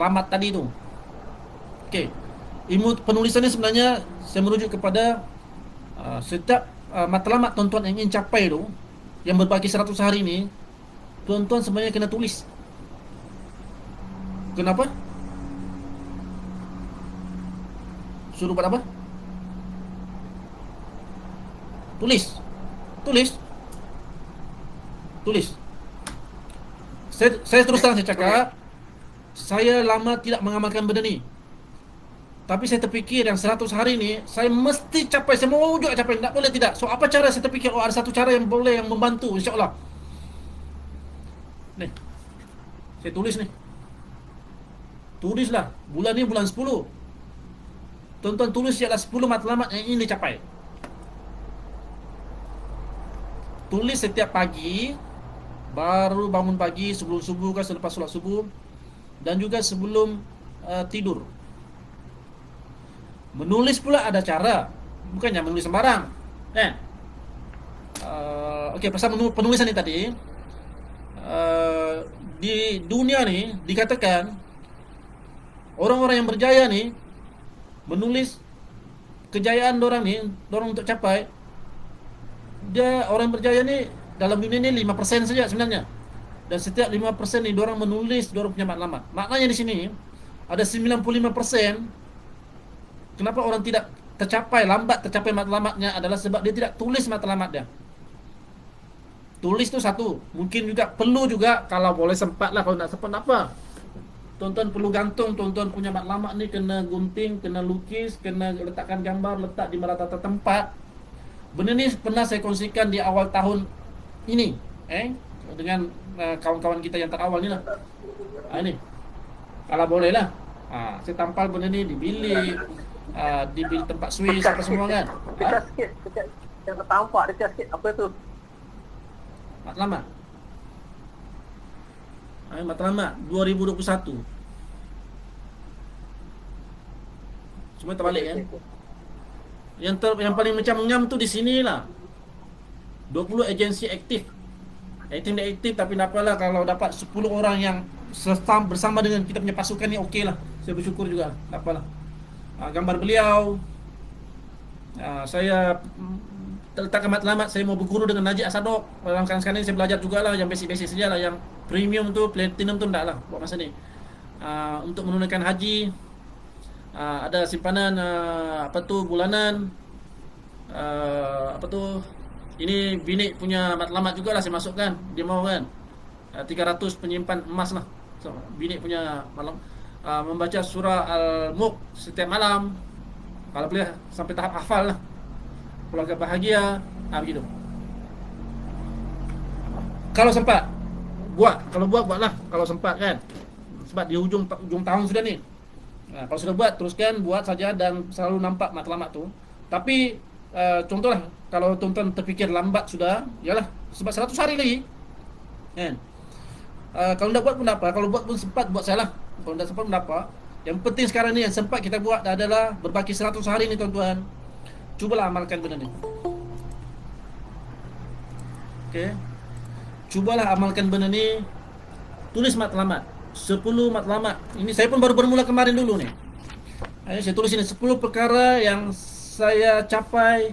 matlamat tadi itu. Okey. Ilmu penulisan ni sebenarnya saya merujuk kepada setiap matlamat tuan-tuan yang ingin capai tu, yang berbaki 100 hari ni, tuan-tuan sebenarnya kena tulis. Kenapa? Suruh buat apa? Tulis. Tulis. Tulis. Saya terus terang saya cakap, saya lama tidak mengamalkan benda ni. Tapi saya terfikir yang 100 hari ni saya mesti capai, saya mau juga capai, tak boleh tidak. So apa cara saya terfikir, ada satu cara yang boleh, yang membantu insya-Allah. Ni. Saya tulis ni. Tulislah. Bulan ni bulan 10. Tuan-tuan tulis ialah 10 matlamat yang ingin dicapai. Tulis setiap pagi, baru bangun pagi, sebelum subuh ke selepas solat subuh, dan juga sebelum tidur. Menulis pula ada cara, bukannya menulis sembarang, kan? Okey, pasal penulisan ni tadi, di dunia ni dikatakan orang-orang yang berjaya ni menulis kejayaan dorang ni, dorang untuk capai, dia orang berjaya ni dalam dunia ni 5% saja sebenarnya. Dan setiap 5% ni dorang menulis dorang punya matlamat. Maknanya di sini ada 95%. Kenapa orang tidak lambat tercapai matlamatnya adalah sebab dia tidak tulis matlamat dia. Tulis tu satu. Mungkin juga perlu juga, kalau boleh sempat lah, kalau tak sempat tak apa. Tuan-tuan perlu gantung, tuan-tuan punya matlamat ni kena gunting, kena lukis, kena letakkan gambar, letak di merata tempat. Benda ni pernah saya kongsikan di awal tahun ini, dengan kawan-kawan kita yang terawal ni lah. Ini, kalau boleh lah, saya tampal benda ni di bilik, di bilik tempat Swiss apa semua kan. Dekat sikit, dekat yang tertampak dekat sikit, apa tu? Matlamat. Matlamat 2021. Semua terbalik kan. Yang paling macam ngam tu di sinilah. 20 agensi aktif. Aktif tak aktif, tapi tak apalah, kalau dapat 10 orang yang bersama dengan kita punya pasukan ni, okey lah. Saya bersyukur juga, tak apalah. Gambar beliau, saya letakkan matlamat, saya mau berguru dengan Najib Asadok. Dalam sekarang ni saya belajar jugalah, yang basic-basic sajalah. Yang premium tu, platinum tu tak lah buat masa ni. Untuk menunaikan haji, ada simpanan bulanan, ini binik punya matlamat jugalah saya masukkan. Dia mau kan 300 penyimpan emas lah. So, binik punya malam, membaca surah Al-Mulk setiap malam, kalau boleh sampai tahap hafal lah. Keluarga bahagia, begitu. Kalau sempat buatlah kalau sempat kan. Sebab di hujung tahun sudah ni. Kalau sudah buat, teruskan buat saja dan selalu nampak matlamat tu. Tapi contohlah, kalau tuan-tuan terfikir lambat sudah, yalah, sebab 100 hari lagi kan. Kalau tak buat pun tak apa, kalau buat pun sempat buat salah. Kalau tak sempat pun tak apa. Yang penting sekarang ni yang sempat kita buat adalah berbaki 100 hari ni tuan-tuan. Cubalah amalkan benda ni. Okey. Cubalah amalkan benda ni. Tulis matlamat. 10 matlamat. Ini saya pun baru bermula kemarin dulu ni. Saya tulis ini 10 perkara yang saya capai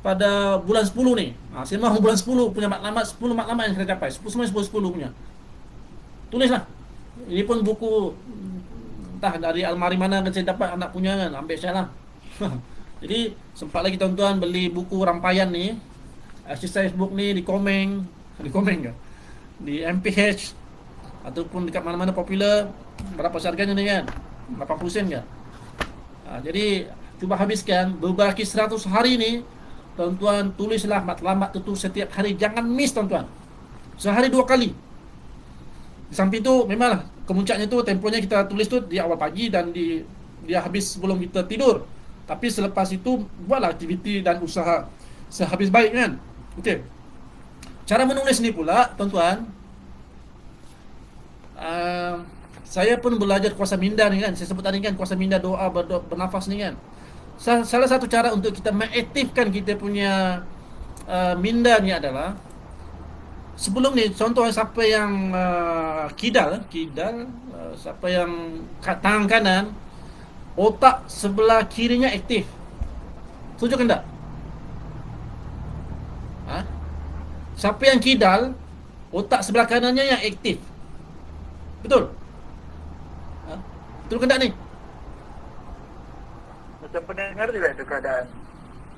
pada bulan 10 ni. Saya mahu bulan 10 punya matlamat, 10 matlamat yang saya capai. 10 punya. Tulislah. Ini pun buku entah dari almari mana kan saya dapat, anak punya kan, ambil saya lah. Jadi sempat lagi tuan-tuan beli buku rampayan ni, exercise book ni di Komeng ke? Di MPH ataupun dekat mana-mana popular. Berapa harganya ni kan? 80 sen ke? Jadi cuba habiskan berbaki 100 hari ni. Tuan-tuan tulislah matlamat itu setiap hari, jangan miss tuan-tuan. Sehari 2 kali. Di samping tu memanglah kemuncaknya tu tempohnya kita tulis tu di awal pagi dan dia habis sebelum kita tidur. Tapi selepas itu buatlah aktiviti dan usaha sehabis baik kan. Okey. Cara menulis ni pula tuan-tuan, saya pun belajar kuasa minda ni kan. Saya sebut tadi kan kuasa minda doa bernafas ni kan. Salah satu cara untuk kita mengaktifkan kita punya minda ni adalah sebelum ni contoh siapa yang kidal, siapa yang tangan kanan, otak sebelah kirinya aktif. Setuju ke tak? Ha? Siapa yang kidal, otak sebelah kanannya yang aktif. Betul? Ha? Betul ke tak ni? Macam pernah dengar juga tu keadaan.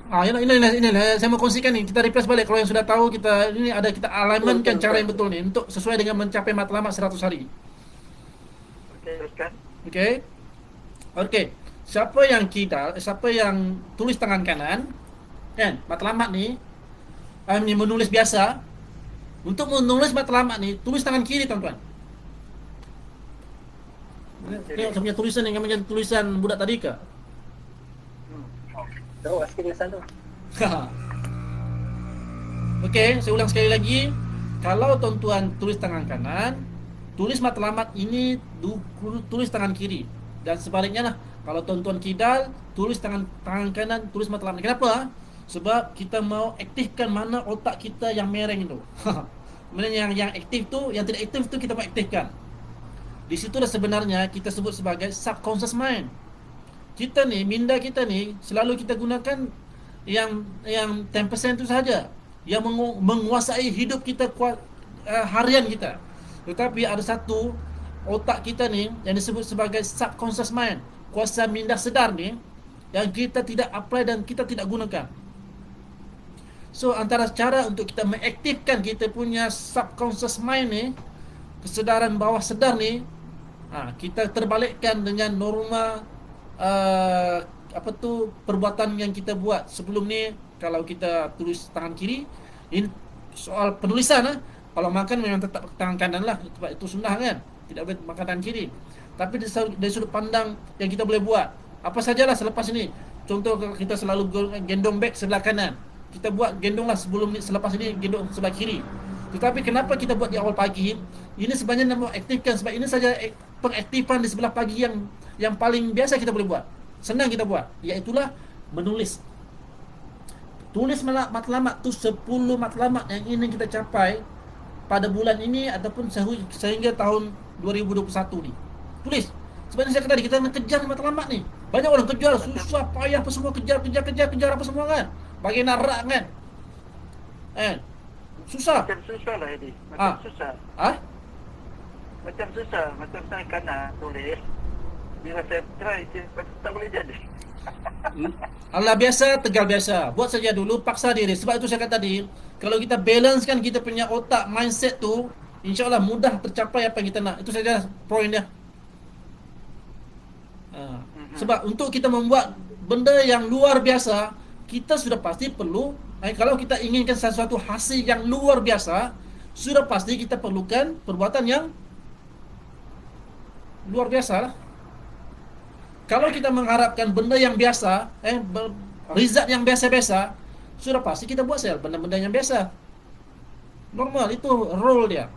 Inilah saya mau kongsikan ni. Kita replace balik kalau yang sudah tahu kita ini ada kita alignmentkan Betul, cara betul. yang betul ni untuk sesuai dengan mencapai matlamat 100 hari. Okey, teruskan. Okey. Okey. Siapa yang kidal, siapa yang tulis tangan kanan, kan? Matlamat ni ni menulis biasa. Untuk menulis matlamat ni, tulis tangan kiri, tuan-tuan. Tengok saya punya tulisan yang macam tulisan budak tadi ke? Tahu sikit tulisan tu. Okey, saya ulang sekali lagi. Kalau tuan-tuan tulis tangan kanan, tulis matlamat ini tulis tangan kiri. Dan sebaliknya lah. Kalau tuan-tuan kidal, tulis tangan kanan, tulis matlamat. Kenapa? Sebab kita mau aktifkan mana otak kita yang mereng itu. Mana yang aktif tu, yang tidak aktif tu kita mau aktifkan. Di situlah sebenarnya kita sebut sebagai subconscious mind. Kita ni, minda kita ni selalu kita gunakan yang 10% itu saja yang menguasai hidup kita harian kita. Tetapi ada satu otak kita ni yang disebut sebagai subconscious mind, kuasa minda sedar ni, yang kita tidak apply dan kita tidak gunakan. So antara cara untuk kita mengaktifkan kita punya subconscious mind ni, kesedaran bawah sedar ni, kita terbalikkan dengan norma perbuatan yang kita buat sebelum ni. Kalau kita tulis tangan kiri, ini soal penulisan kalau makan memang tetap tangan kanan lah, sebab itu sunnah kan, tidak boleh makan tangan kiri. Tapi dari sudut pandang yang kita boleh buat apa sajalah selepas ini. Contoh kita selalu gendong beg sebelah kanan, kita buat gendonglah sebelum ni, selepas ini gendong sebelah kiri. Tetapi kenapa kita buat di awal pagi? Ini sebenarnya nak aktifkan, sebab ini saja pengaktifan di sebelah pagi yang paling biasa kita boleh buat, senang kita buat, iaitulah menulis. Tulis matlamat tu 10 matlamat yang ingin kita capai pada bulan ini ataupun sehingga tahun 2021 ni. Tulis. Sebenarnya saya kata tadi, kita nak kejar matlamat ni. Banyak orang kejar, susah payah apa semua, kejar apa semua kan. Bagi narak kan. Susah. Macam susah lah Edi. Macam susah. Macam susah. Macam saya kanan tulis. Bila saya try, tak boleh jadi. Allah biasa, tegal biasa. Buat saja dulu, paksa diri. Sebab itu saya kata tadi, kalau kita balancekan kita punya otak, mindset tu, insya-Allah mudah tercapai apa yang kita nak. Itu saja poin dia. Sebab untuk kita membuat benda yang luar biasa, kita sudah pasti perlu, kalau kita inginkan sesuatu hasil yang luar biasa, sudah pasti kita perlukan perbuatan yang luar biasa lah. Kalau kita mengharapkan benda yang biasa, result yang biasa-biasa, sudah pasti kita buat benda-benda yang biasa. Normal, itu role dia.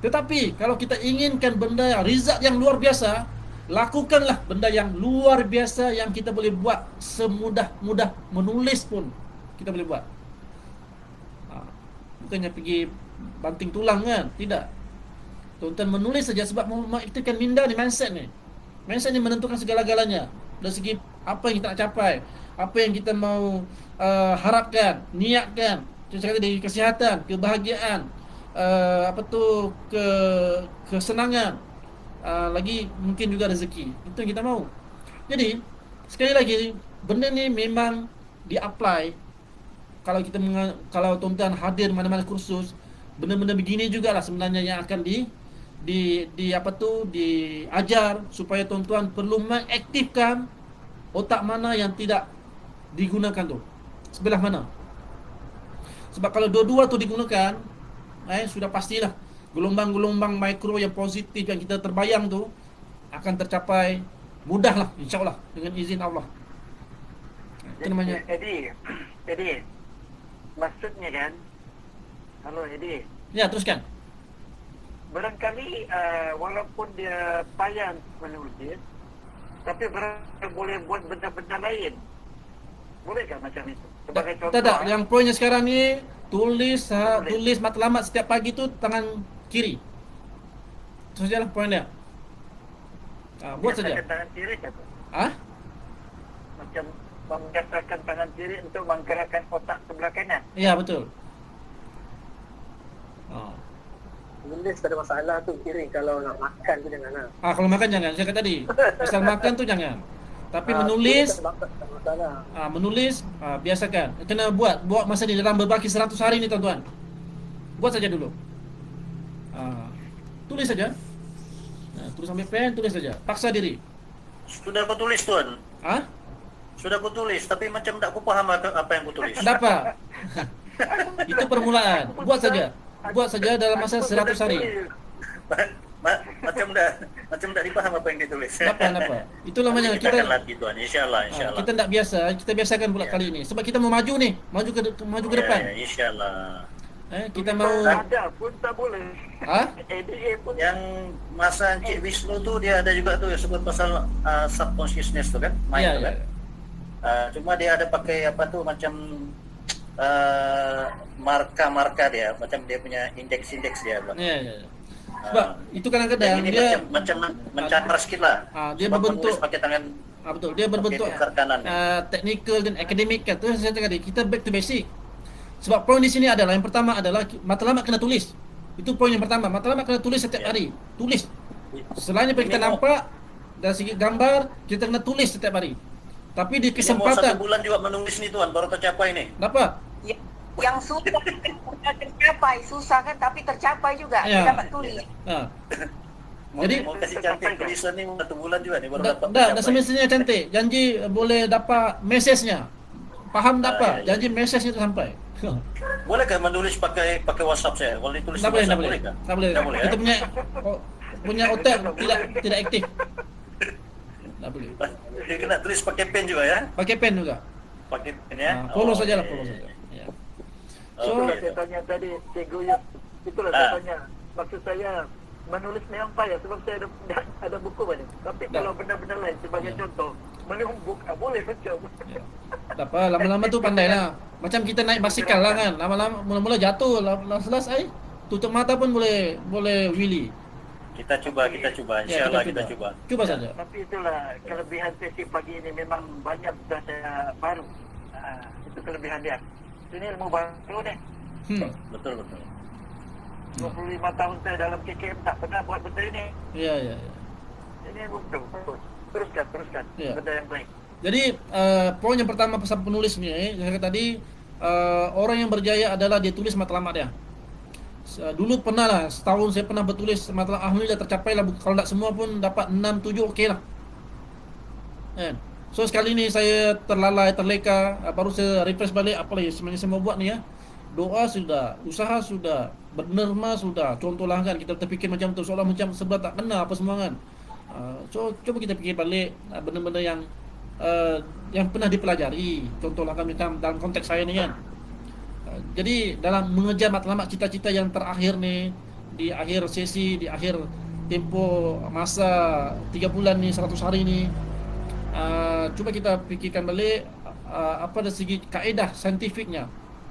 Tetapi kalau kita inginkan benda result yang luar biasa, lakukanlah benda yang luar biasa yang kita boleh buat. Semudah-mudah menulis pun kita boleh buat. Bukannya pergi banting tulang kan, tidak. Tuan-tuan menulis saja sebab mengaktifkan minda ni, mindset ni. Mindset ni menentukan segala-galanya. Dari segi apa yang kita nak capai, apa yang kita mau harapkan, niatkan. Saya kata dari kesihatan, kebahagiaan, kesenangan, lagi mungkin juga rezeki. Itu yang kita mau. Jadi sekali lagi, benda ni memang di-apply. Kalau tuan-tuan hadir mana-mana kursus, benda-benda begini jugalah sebenarnya yang akan diajar, supaya tuan-tuan perlu mengaktifkan otak mana yang tidak digunakan tu, sebelah mana. Sebab kalau dua-dua tu digunakan, sudah pastilah gelombang-gelombang mikro yang positif yang kita terbayang tu akan tercapai mudahlah, insya-Allah, dengan izin Allah. Itu namanya. Edi, maksudnya kan, halo Edi. Ya, teruskan. Barangkali walaupun dia payah menulis, tapi boleh buat benda-benda lain. Bolehkah macam itu? Sebagai Tak, contoh. tak, yang poinnya sekarang ni tulis Tulis. tulis matlamat setiap pagi tu tangan kiri. Itu sajalah poin dia. Buat saja. Biasakan tangan kiri kata. Ah? Macam membiasakan tangan kiri untuk menggerakkan otak sebelah kanan. Ya, betul. Ah. Tulis tak ada masalah tu, kiri kalau nak makan tu jangan lah. Kalau makan jangan, saya kata tadi. Pasal makan tu jangan. Tapi Tulis menulis, tak ada masalah. menulis biasakan. Kena buat masa ni dalam berbaki 100 hari ni tuan-tuan. Buat saja dulu. Tulis saja. Tulis sampai pen, tulis saja. Paksa diri. Sudah aku tulis tuan. Sudah aku tulis, tapi macam tak aku faham apa yang aku tulis. Tak apa. Itu permulaan. Buat saja. Buat saja dalam masa 100 hari. Macam tak dipaham apa yang ditulis. Tak apa. Itu namanya kita kita akan latih tuan, insyaallah. kita tak biasa, kita biasakan pula Ya. kali ini. Sebab kita mau maju nih, maju ke depan. Ya, insyaallah. Kita mau Ada pun tak boleh. ADA pun. Yang masa Encik Wisnu tu dia ada juga tu yang sebut pasal subconsciousness tu kan, mind Ya, tu kan. Cuma dia ada pakai apa tu macam marka-marka dia, macam dia punya indeks-indeks dia. Ya. Sebab itu kadang-kadang ini dia macam mencatar sikit lah. dia Sebab berbentuk menulis pakai tangan. betul, dia berbentuk tukar kanan. technical dan akademik kan. Tu saya cakap tadi, kita back to basic. Sebab poin di sini adalah yang pertama adalah matlamat kena tulis. Itu poin yang pertama. Matlamat kena tulis setiap hari. Tulis. Selain daripada kita Minimum. nampak dari segi gambar, kita kena tulis setiap hari. Tapi di Ini mau 1 kesempatan bulan juga menulis ni tuan, baru tercapai ni. dapat. Yang susah tercapai, susah kan, tapi tercapai juga. Ya. Dia dapat tulis. Jadi Mau kasih cantik tulisan ni 1 bulan juga ni baru dapat dah tercapai. semestinya cantik. Janji boleh dapat mesejnya. Faham dapat. Ya. Janji mesejnya tu sampai. Bolehkah menulis pakai WhatsApp saya? Kalau ditulis Tak di boleh, tak WhatsApp boleh. bolehkah? Tak boleh. Tak boleh. Kita punya otak tidak aktif. Tak boleh. Dia kena tulis pakai pen juga ya? Pakai pen juga. Pakai pen ya? Follow sajalah, okey. follow saja. Ya. Itulah Okey. saya tanya tadi, Cikgu Yus. Itulah saya tanya. Maksud saya, menulis memang payah sebab saya ada buku banyak. Tapi kalau benda-benda lain, sebagai contoh, menumbuk, boleh macam. Ya. Tak apa, lama-lama tu pandai lah. Macam kita naik basikal lah kan. Lama-lama mula-mula jatuh, lama selesai tutup mata pun boleh wheelie. Kita cuba. Ya, InsyaAllah kita cuba. Cuba saja. Tapi itulah kelebihan sesi pagi ini memang banyak sudah saya baru. Itu kelebihan dia. Ini ilmu baru ni. Betul. 25 tahun saya dalam KKM tak pernah buat benda ini. Ya. Ini betul. Teruskan. Ya. Benda yang baik. Jadi poin yang pertama pasal penulis ni, saya kata tadi orang yang berjaya adalah dia tulis matlamat dia. Dulu pernah lah, setahun saya pernah bertulis matlamat, alhamdulillah tercapai lah. Kalau tak semua pun dapat 6-7 okey lah. So sekali ni saya terlalai, terleka, baru saya refresh balik apa lagi sebenarnya saya mau buat ni ya. Doa sudah, usaha sudah, berderma sudah. Contohlah kan kita terfikir macam tu, seolah macam sebelah tak kena apa semua kan. So coba kita fikir balik benda-benda yang pernah dipelajari. Contohlah kami dalam konteks saya ni kan. Jadi dalam mengejar matlamat cita-cita yang terakhir ni, di akhir sesi, di akhir tempoh masa 3 bulan ni, 100 hari ni, cuba kita fikirkan balik apa dari segi kaedah saintifiknya.